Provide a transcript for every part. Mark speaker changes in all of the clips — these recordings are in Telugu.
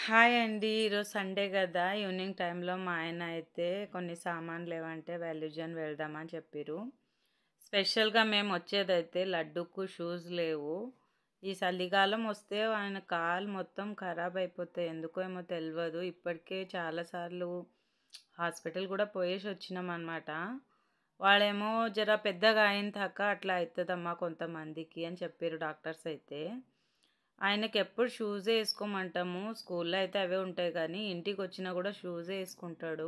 Speaker 1: హాయ్ అండి. ఈరోజు సండే గదా! ఈవినింగ్ టైంలో మా ఆయన అయితే కొన్ని సామాన్లు లేవంటే వాల్యుజన్ వెళ్దామని చెప్పిర్రు. స్పెషల్‌గా మేమొచ్చేదైతే లడ్డుకు షూస్ లేవు. ఈ చలికాలం వస్తే ఆయన కాళ్ళు మొత్తం ఖరాబ్ అయిపోతాయి. ఎందుకో ఏమో తెల్వదు. ఇప్పటికే చాలా సార్లు హాస్పిటల్ గూడా పోయేసొచ్చినామనమాట. వాళ్ళేమో జర పెద్దగా అయిందాక అట్లా అయితదమ్మా కొంతమందికి అని చెప్పిర్రు డాక్టర్స్ అయితే. ఆయనకెప్పుడు షూసే ఏసుకోమంటాము. స్కూల్‌లో అయితే అవే ఉంటాయి గానీ, ఇంటికొచ్చినా గూడా షూసే ఏసుకుంటాడు.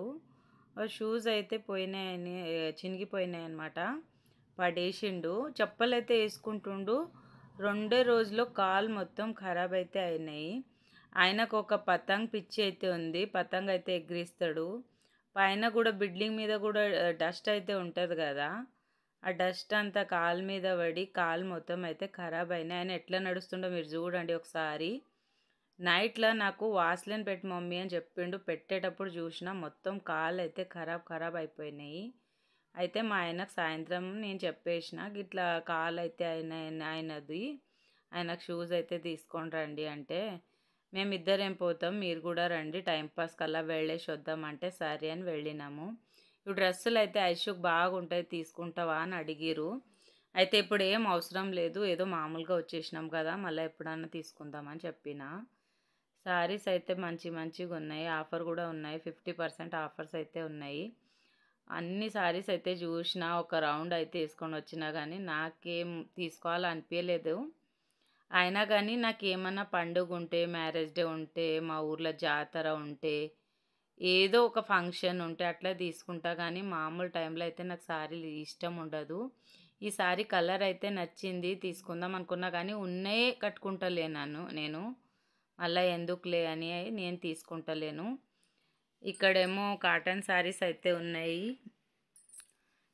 Speaker 1: ఆ షూస్ అయితే పోయినాయని చినిగిపోయినాయనమాట. పడేషిండు. చెప్పులైతే ఏసుకుంటుండు. రెండే రోజుల్లో కాళ్ళు మొత్తం ఖరాబ్ అయితే అయినాయి. ఆయనకొక పతంగ్ పిచ్చి అయితే ఉంది. పతంగ్ అయితే ఎగిరిస్తాడు. పైన గూడా బిల్డింగ్ మీద గూడా డస్ట్ అయితే ఉంటది గదా! ఆ డస్ట్ అంతా కాలు మీద పడి కాలు మొత్తం అయితే ఖరాబ్ అయినాయి. ఆయన ఎట్లా నడుస్తుండో మీరు చూడండి ఒకసారి. నైట్‌ల నాకు వాస్‌లిన్ పెట్టు మమ్మీ అని చెప్పిండు. పెట్టేటప్పుడు చూసినా మొత్తం కాళ్ళైతే ఖరాబ్ ఖరాబ్ అయిపోయినాయి. అయితే మా ఆయనకు సాయంత్రం నేను చెప్పేసిన గిట్లా కాలైతే ఆయనది. ఆయనకు షూస్ అయితే తీసుకొని రండి అంటే, మేమిద్దరం పోతాం మీరు కూడా రండి టైమ్ పాస్‌కల్లా వెళ్ళేసొద్దాం అంటే, సరే అని వెళ్ళినాము. ఈ డ్రెస్సులయితే ఐషుకి బాగుంటాయి తీసుకుంటావా అని అడిగిర్రు. అయితే ఇప్పుడేం అవసరం లేదు. ఏదో మామూలుగా వచ్చేసినాం కదా! మళ్ళా ఎప్పుడన్నా తీసుకుందామని చెప్పిన. శారీస్ అయితే మంచి మంచిగున్నాయి. ఆఫర్ గూడా ఉన్నాయి. 50% ఆఫర్స్ అయితే ఉన్నాయి. అన్ని శారీస్ అయితే జూషినా, ఒక రౌండ్ అయితే యేసుకొనొచ్చినా గానీ, నాకేం తీసుకోవాలనిపియలేదు. అయినా గానీ నాకేమన్నా పండుగుంటే, మ్యారేజ్ డే ఉంటే, మా ఊర్లో జాతర ఉంటే, ఏదో ఒక ఫంక్షన్ ఉంటే అట్లా తీసుకుంటా గానీ, మామూలు టైంలో అయితే నాకు శారీలు ఇష్టం ఉండదు. ఈ శారీ కలర్ అయితే నచ్చింది. తీసుకుందాం అనుకున్నా గానీ, ఉన్నయే కట్టుకుంటలేనను నేను. మళ్ళా ఎందుకులే అని నేను తీసుకుంటలేను. ఇక్కడేమో కాటన్ శారీస్ అయితే ఉన్నాయి.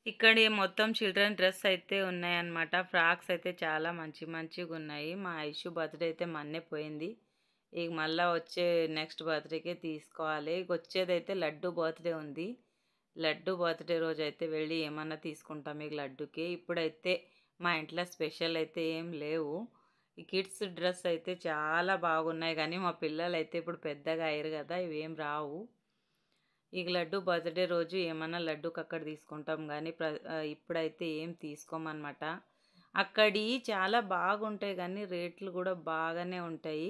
Speaker 1: ఇక్కడ మొత్తం చిల్డ్రన్ డ్రెస్ అయితే ఉన్నాయన్నమాట. ఫ్రాక్స్ అయితే చాలా మంచి మంచిగున్నాయి. మా ఐషు బర్త్‌డే అయితే మొన్నే పోయింది. ఇగ మళ్ళా వచ్చే నెక్స్ట్ బర్త్‌డేకే తీసుకోవాలి. ఇక వచ్చేదైతే లడ్డు బర్త్‌డే ఉంది. లడ్డు బర్త్‌డే రోజైతే వెళ్ళి ఏమన్నా తీసుకుంటాం ఇగ లడ్డుకి. ఇప్పుడైతే మా ఇంట్లో స్పెషల్ అయితే ఏం లేవు. ఈ కిడ్స్ డ్రెస్ అయితే చాలా బాగున్నాయి గానీ, మా పిల్లలైతే ఇప్పుడు పెద్దగా అయ్యిర్రు గదా! ఇవేం రావు. ఇక లడ్డు బర్త్‌డే రోజు ఏమన్నా లడ్డుకక్కడ తీసుకుంటాం గానీ, ఇప్పుడైతే ఏం తీసుకోమనమాట. అక్కడియి చాలా బాగుంటాయి గానీ, రేట్లు గూడా బాగానే ఉంటాయి.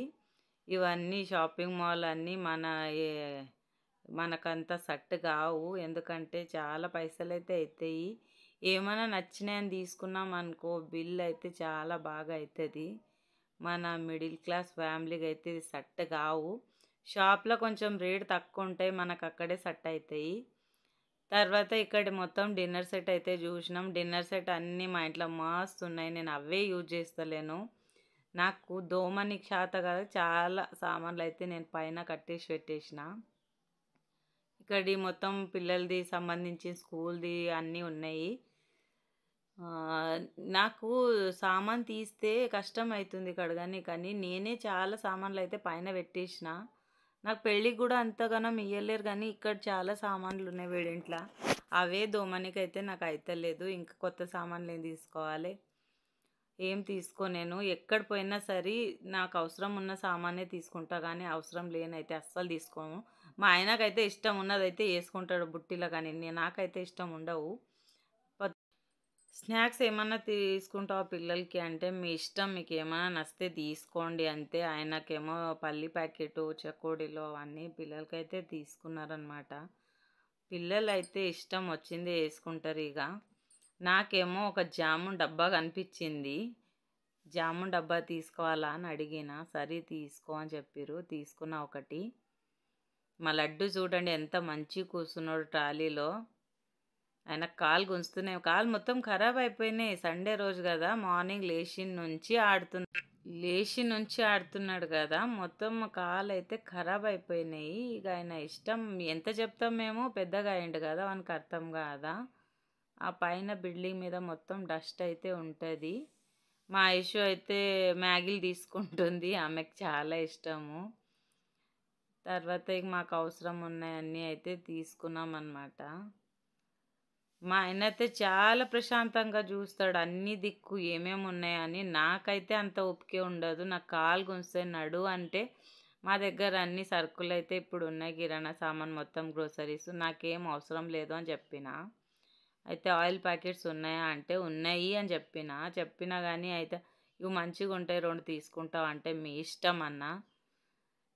Speaker 1: ఇవన్నీ షాపింగ్ మాల్ అన్నీ ఏ మనకంత సెట్ గావు. ఎందుకంటే చాలా పైసలైతే అయితయి. ఏమన్నా నచ్చినాయని తీసుకున్నామనుకో బిల్లయితే చాలా బాగా అయితది. మన మిడిల్ క్లాస్ ఫ్యామిలీకైతే ఇది సెట్ గావు. షాప్‌లో కొంచెం రేట్ తక్కువుంటాయి. మనకక్కడే సెట్ అయితయి. తర్వాత ఇక్కడ మొత్తం డిన్నర్ సెట్ అయితే జూషినాం. డిన్నర్ సెట్ అన్నీ మా ఇంట్లో మస్తున్నాయి. నేను అవే యూజ్ చేస్తలేను. నాకు దోమనికి శాత కాదు చాలా సామాన్లయితే నేను పైన కట్టేసి పెట్టేసిన. ఇక్కడి మొత్తం పిల్లలది సంబంధించి స్కూల్‌ది అన్నీ ఉన్నాయి. ఆహ్, నాకు సామాను తీస్తే కష్టమైతుంది కడగనీకి కానీ నేనే చాలా సామాన్లయితే పైన పెట్టేసిన. నాకు పెళ్ళికి గూడా అంతగనం ఇయ్యలేరు గానీ, ఇక్కడ చాలా సామాన్లున్నాయి వీడింట్ల. అవే దోమనికైతే నాకైతలేదు. ఇంక కొత్త సామాన్లేం తీసుకోవాలి. ఏం తీసుకోనేను. ఎక్కడ పోయినా సరే నాకవసరం ఉన్న సామానే తీసుకుంటా గానీ, అవసరం లేనైతే అస్సలు తీసుకోను. మా ఆయనకైతే ఇష్టం ఉన్నదైతే యేసుకుంటాడు బుట్టిలో గానీ, నాకైతే ఇష్టం ఉండవు. స్నాక్స్ ఏమన్నా తీసుకుంటావా పిల్లలకి అంటే, మీ ఇష్టం మీకేమన్నా నచ్చితే తీసుకోండి అంతే. ఆయనకేమో పల్లి ప్యాకెటు, చెకోడీలు అవన్నీ పిల్లలకైతే తీసుకున్నారనమాట. పిల్లలైతే ఇష్టం వచ్చింది యేసుకుంటారిగ. నాకేమో ఒక జామున్ డబ్బా కనిపిచ్చింది. జామున్ డబ్బా తీసుకోవాలా అని అడిగిన. సరే తీసుకో అని చెప్పిర్రు. తీసుకున్నా ఒకటి. మా లడ్డు చూడండి ఎంత మంచిగా కూసున్నాడో ట్రాలీలో. ఆయనకు కాలు గుంజుతున్నాయి. కాలు మొత్తం ఖరాబ్ అయిపోయినాయి. సండే రోజు గదా! మార్నింగ్ లేషి నుంచి ఆడుతున్నాడు గదా! మొత్తం కాలయితే ఖరాబ్ అయిపోయినాయి. ఇగ ఆయన ఇష్టం ఎంత చెప్తాం మేము పెద్దగా అయిండు గదా! వానికి అర్థం గాదా! ఆ పైన బిల్డింగ్ మీద మొత్తం డస్ట్ అయితే ఉంటది. మా ఐషు అయితే మ్యాగీలు తీసుకుంటుంది. ఆమెకు చాలా ఇష్టము. తర్వాత ఇక మాకు అవసరం ఉన్నాయన్నీ అయితే తీసుకున్నామన్నమాట. మా ఆయనైతే చాలా ప్రశాంతంగా జూస్తాడు. అన్ని దిక్కు ఏమేమున్నాయని. నాకైతే అంత ఓపిక ఉండదు. నాకు కాలు గుంజుతాయి. నడువు అంటే మా దగ్గర అన్ని సరుకులైతే ఇప్పుడున్నాయి. కిరాణా సామాను మొత్తం గ్రోసరీస్. నాకేం అవసరం లేదు అని చెప్పిన. అయితే ఆయిల్ ప్యాకెట్స్ ఉన్నాయా అంటే, ఉన్నాయి అని చెప్పిన. చెప్పినా గానీ అయితే, ఇవి మంచిగుంటాయి 2 తీసుకుంటావా అంటే, మీ ఇష్టం అన్నా.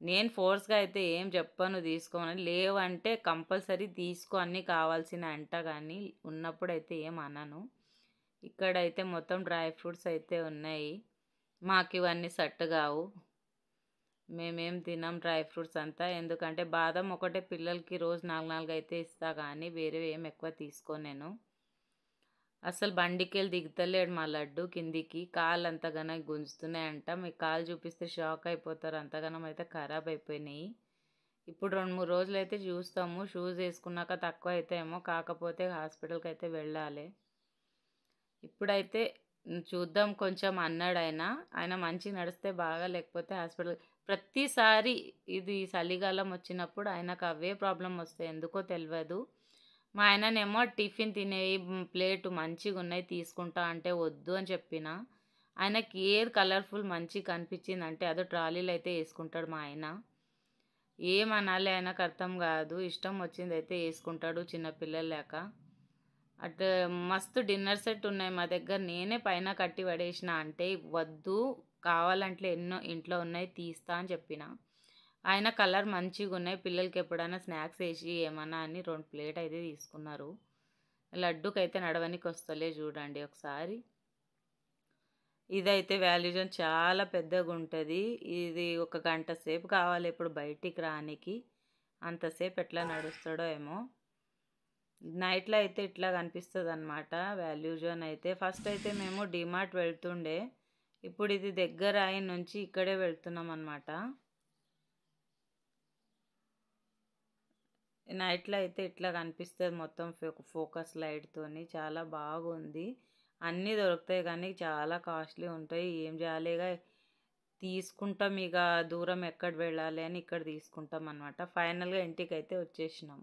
Speaker 1: నేను ఫోర్స్‌గా అయితే ఏం చెప్పను తీసుకోమని. లేవంటే కంపల్సరీ తీసుకో అన్నీ కావాల్సినయి అంటా గానీ, ఉన్నప్పుడైతే ఏం అనను. ఇక్కడైతే మొత్తం డ్రై ఫ్రూట్స్ అయితే ఉన్నాయి. మాకివన్నీ సెట్ గావు. మేమేం తినం డ్రై ఫ్రూట్స్ అంతా. ఎందుకంటే బాదం ఒకటే పిల్లలకి రోజు 4, 4 అయితే ఇస్తా గానీ, వేరేవి ఏం ఎక్కువ తీసుకోను నేను. అసలు బండికెళ్ళి దిగుతలేడు మా లడ్డు కిందికి. కాళ్ళు అంతగనం గుంజుతున్నాయంట. మీకు కాళ్ళు చూపిస్తే షాక్ అయిపోతారు. అంతగనం అయితే ఖరాబ్ అయిపోయినాయి. ఇప్పుడు 2, 3 రోజులైతే చూస్తాము. షూస్ ఏసుకున్నాక తక్కువ అయితాయేమో. కాకపోతే హాస్పిటల్‌కైతే వెళ్ళాలి. ఇప్పుడైతే చూద్దాం కొంచెం అన్నాడాయన. ఆయన మంచిగా నడిస్తే బాగా లేకపోతే హాస్పిటల్ ప్రతిసారి ఇది చలికాలం వచ్చినప్పుడు ఆయనకు అవే ప్రాబ్లమ్ వస్తాయి. ఎందుకో తెలవదు. మా ఆయననేమో టిఫిన్ తినేవి ప్లేటు మంచిగున్నాయి తీసుకుంటా అంటే వద్దు అని చెప్పిన. ఆయనకి ఏది కలర్‌ఫుల్ మంచిగా కనిపించిందంటే అదో ట్రాలీలో అయితే ఏసుకుంటాడు మా ఆయన. ఏమనాలి ఆయనకు అర్థం కాదు. ఇష్టం వచ్చిందైతే ఏసుకుంటాడు చిన్న పిల్లలు లేక. అటు మస్తు డిన్నర్ సెట్ ఉన్నాయి మా దగ్గర. నేనే పైన కట్టి పడేసిన. అంటే వద్దు కావాలంటే ఎన్నో ఇంట్లో ఉన్నాయి తీస్తా అని చెప్పిన. ఆయన కలర్ మంచిగున్నాయి. పిల్లలకి ఎప్పుడైనా స్నాక్స్ ఏసి ఏమన్నా అని 2 ప్లేట్ అయితే తీసుకున్నారు. లడ్డుకైతే నడవనికి వస్తలే చూడండి ఒకసారి. ఇదైతే వాల్యూజన్ చాలా పెద్దగుంటది. ఇది ఒక గంట సేపు కావాలి ఇప్పుడు బయటికి రానికి. అంతసేపు ఎట్లా నడుస్తాడో ఏమో. నైట్‌లో అయితే ఇట్లా కనిపిస్తదనమాట వాల్యూజన్ అయితే. ఫస్ట్ అయితే మేము డీమార్ట్ వెళ్తుండే. ఇప్పుడు ఇది దగ్గర అయిన నుంచి ఇక్కడే వెళ్తున్నామనమాట. నైట్‌లో అయితే ఇట్లా కనిపిస్తది మొత్తం ఫోకస్ లైట్‌తోని. చాలా బాగుంది. అన్నీ దొరుకుతాయి గానీ చాలా కాస్ట్‌లీ ఉంటాయి. ఏం చేయాలి ఇగ తీసుకుంటాం ఇగ దూరం ఎక్కడ వెళ్ళాలి అని ఇక్కడ తీసుకుంటామనమాట. ఫైనల్‌గా ఇంటికైతే వచ్చేసినాం.